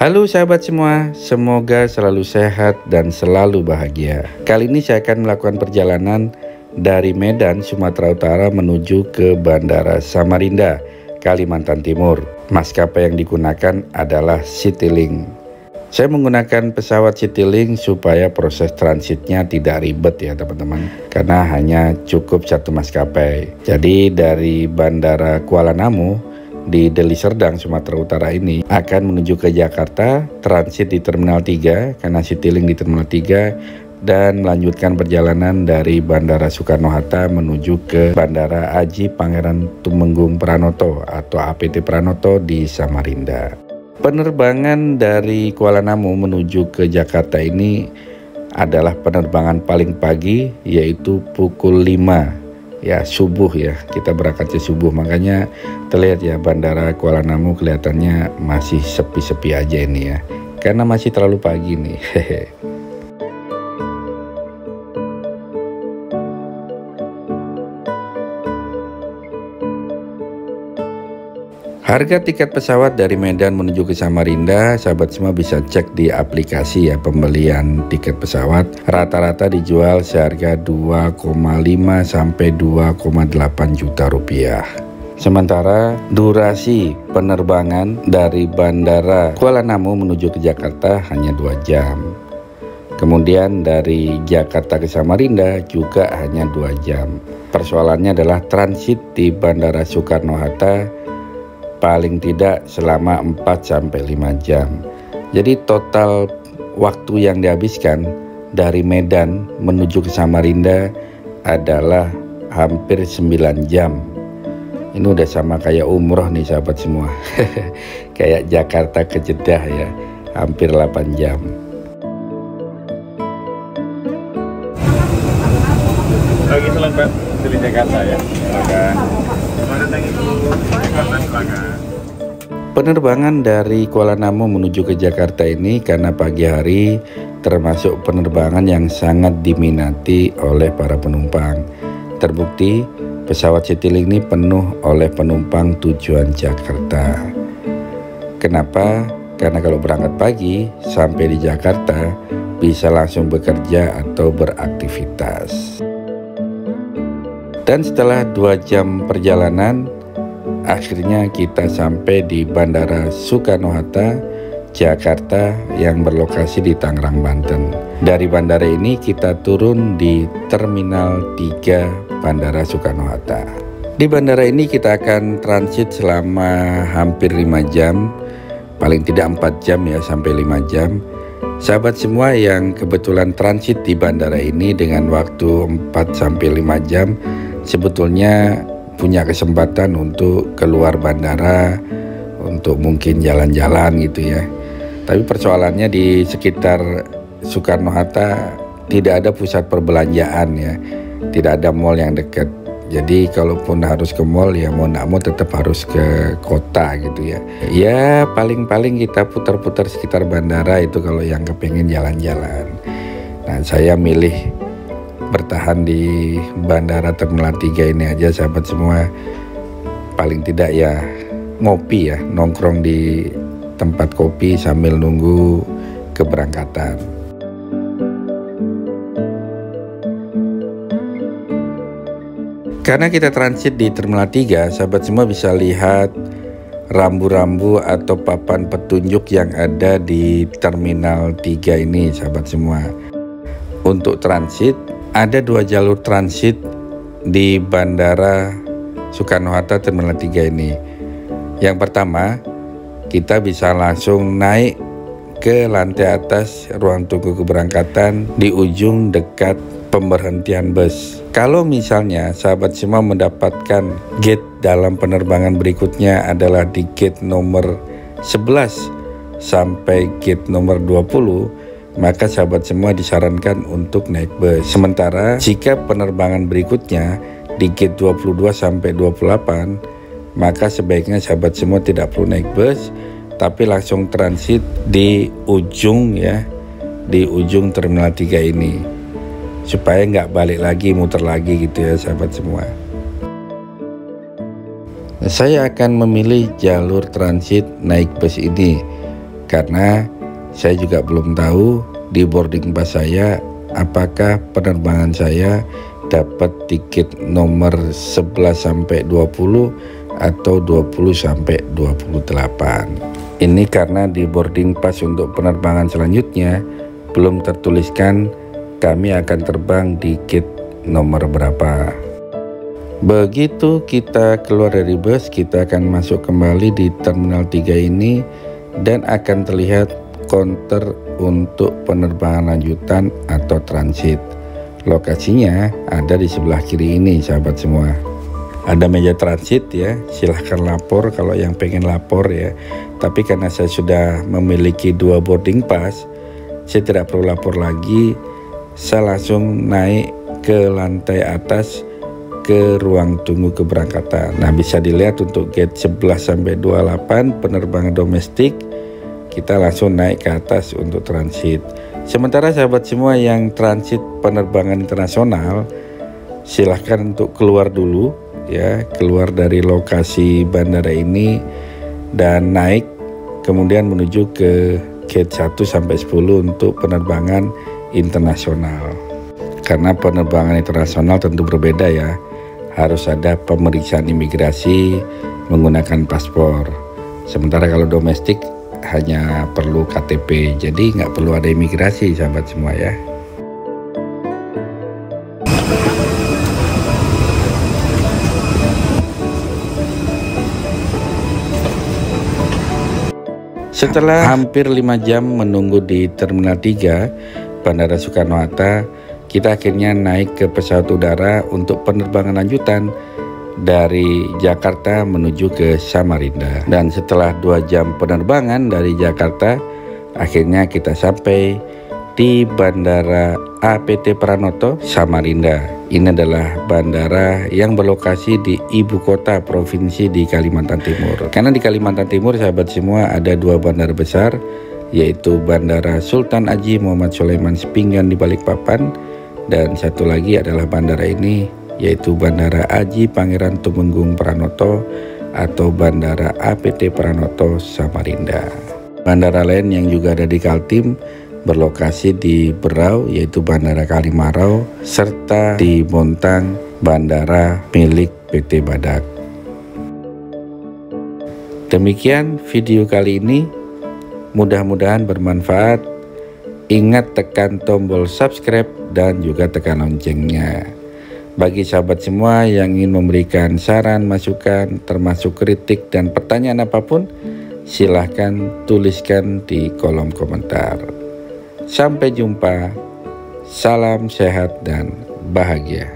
Halo sahabat semua, semoga selalu sehat dan selalu bahagia. Kali ini saya akan melakukan perjalanan dari Medan, Sumatera Utara menuju ke Bandara Samarinda, Kalimantan Timur. Maskapai yang digunakan adalah Citylink. Saya menggunakan pesawat Citylink supaya proses transitnya tidak ribet ya teman-teman, karena hanya cukup satu maskapai. Jadi dari Bandara Kuala Namu di Deli Serdang, Sumatera Utara ini akan menuju ke Jakarta, transit di Terminal 3 karena Citylink di Terminal 3, dan melanjutkan perjalanan dari Bandara Soekarno-Hatta menuju ke Bandara Aji Pangeran Tumenggung Pranoto atau APT Pranoto di Samarinda. Penerbangan dari Kuala Namu menuju ke Jakarta ini adalah penerbangan paling pagi, yaitu pukul 5 ya, subuh ya, kita berangkatnya subuh. Makanya terlihat ya Bandara Kuala Namu kelihatannya masih sepi-sepi aja ini ya, karena masih terlalu pagi nih. Harga tiket pesawat dari Medan menuju ke Samarinda, sahabat semua bisa cek di aplikasi ya pembelian tiket pesawat. Rata-rata dijual seharga 2,5 sampai 2,8 juta rupiah. Sementara durasi penerbangan dari Bandara Kuala Namu menuju ke Jakarta hanya 2 jam. Kemudian dari Jakarta ke Samarinda juga hanya 2 jam. Persoalannya adalah transit di Bandara Soekarno-Hatta paling tidak selama 4-5 jam. Jadi total waktu yang dihabiskan dari Medan menuju ke Samarinda adalah hampir 9 jam. Ini udah sama kayak umroh nih sahabat semua. Kayak Jakarta ke Jeddah ya, hampir 8 jam. Lagi selengkap dari Jakarta ya, silakan. Selamat datang Ibu, Jakarta silakan. Penerbangan dari Kuala Namu menuju ke Jakarta ini karena pagi hari termasuk penerbangan yang sangat diminati oleh para penumpang. Terbukti pesawat Citylink ini penuh oleh penumpang tujuan Jakarta. Kenapa? Karena kalau berangkat pagi sampai di Jakarta bisa langsung bekerja atau beraktivitas. Dan setelah 2 jam perjalanan, akhirnya kita sampai di Bandara Soekarno-Hatta, Jakarta yang berlokasi di Tangerang, Banten. Dari bandara ini kita turun di Terminal 3 Bandara Soekarno-Hatta. Di bandara ini kita akan transit selama hampir 5 jam, paling tidak 4 jam ya, sampai 5 jam. Sahabat semua yang kebetulan transit di bandara ini dengan waktu 4-5 jam, sebetulnya punya kesempatan untuk keluar bandara, untuk mungkin jalan-jalan gitu ya. Tapi persoalannya di sekitar Soekarno-Hatta tidak ada pusat perbelanjaan ya, tidak ada mall yang dekat. Jadi kalaupun harus ke mall ya mau nggak mau tetap harus ke kota gitu ya. Ya paling-paling kita putar-putar sekitar bandara itu kalau yang kepengen jalan-jalan. Nah saya milih bertahan di Bandara Terminal 3 ini aja sahabat semua. Paling tidak ya ngopi ya, nongkrong di tempat kopi sambil nunggu keberangkatan. Karena kita transit di Terminal 3, sahabat semua bisa lihat rambu-rambu atau papan petunjuk yang ada di Terminal 3 ini sahabat semua. Untuk transit ada 2 jalur transit di Bandara Soekarno-Hatta Terminal 3 ini. Yang pertama, kita bisa langsung naik ke lantai atas ruang tunggu keberangkatan di ujung dekat pemberhentian bus. Kalau misalnya sahabat semua mendapatkan gate dalam penerbangan berikutnya adalah di gate nomor 11 sampai gate nomor 20, maka sahabat semua disarankan untuk naik bus. Sementara jika penerbangan berikutnya di gate 22 sampai 28, maka sebaiknya sahabat semua tidak perlu naik bus, tapi langsung transit di ujung ya, di ujung Terminal 3 ini, supaya nggak balik lagi, muter lagi gitu ya sahabat semua. Saya akan memilih jalur transit naik bus ini karena saya juga belum tahu di boarding pass saya apakah penerbangan saya dapat tiket nomor 11 sampai 20 atau 20 sampai 28. Ini karena di boarding pass untuk penerbangan selanjutnya belum tertuliskan kami akan terbang di gate nomor berapa. Begitu kita keluar dari bus, kita akan masuk kembali di Terminal 3 ini dan akan terlihat counter untuk penerbangan lanjutan atau transit. Lokasinya ada di sebelah kiri ini, sahabat semua. Ada meja transit ya, silahkan lapor kalau yang pengen lapor ya. Tapi karena saya sudah memiliki 2 boarding pass, saya tidak perlu lapor lagi. Saya langsung naik ke lantai atas ke ruang tunggu keberangkatan. Nah, bisa dilihat untuk gate 11 sampai 28 penerbangan domestik, kita langsung naik ke atas untuk transit. Sementara sahabat semua yang transit penerbangan internasional, silahkan untuk keluar dulu ya, keluar dari lokasi bandara ini dan naik kemudian menuju ke gate 1 sampai 10 untuk penerbangan internasional. Karena penerbangan internasional tentu berbeda ya, harus ada pemeriksaan imigrasi menggunakan paspor. Sementara kalau domestik hanya perlu KTP, jadi nggak perlu ada imigrasi sahabat semua ya. Setelah hampir 5 jam menunggu di Terminal 3 Bandara Soekarno-Hatta, kita akhirnya naik ke pesawat udara untuk penerbangan lanjutan dari Jakarta menuju ke Samarinda. Dan setelah 2 jam penerbangan dari Jakarta, akhirnya kita sampai di Bandara APT Pranoto, Samarinda. Ini adalah bandara yang berlokasi di ibu kota provinsi di Kalimantan Timur. Karena di Kalimantan Timur, sahabat semua, ada 2 bandara besar, yaitu Bandara Sultan Haji Muhammad Sulaiman Sepinggan di Balikpapan, dan satu lagi adalah bandara ini, yaitu Bandara Haji Pangeran Tumenggung Pranoto atau Bandara APT Pranoto Samarinda. Bandara lain yang juga ada di Kaltim berlokasi di Berau, yaitu Bandara Kalimarau, serta di Bontang, bandara milik PT Badak. Demikian video kali ini, mudah-mudahan bermanfaat. Ingat tekan tombol subscribe dan juga tekan loncengnya. Bagi sahabat semua yang ingin memberikan saran, masukan, termasuk kritik dan pertanyaan apapun, silahkan tuliskan di kolom komentar. Sampai jumpa, salam sehat dan bahagia.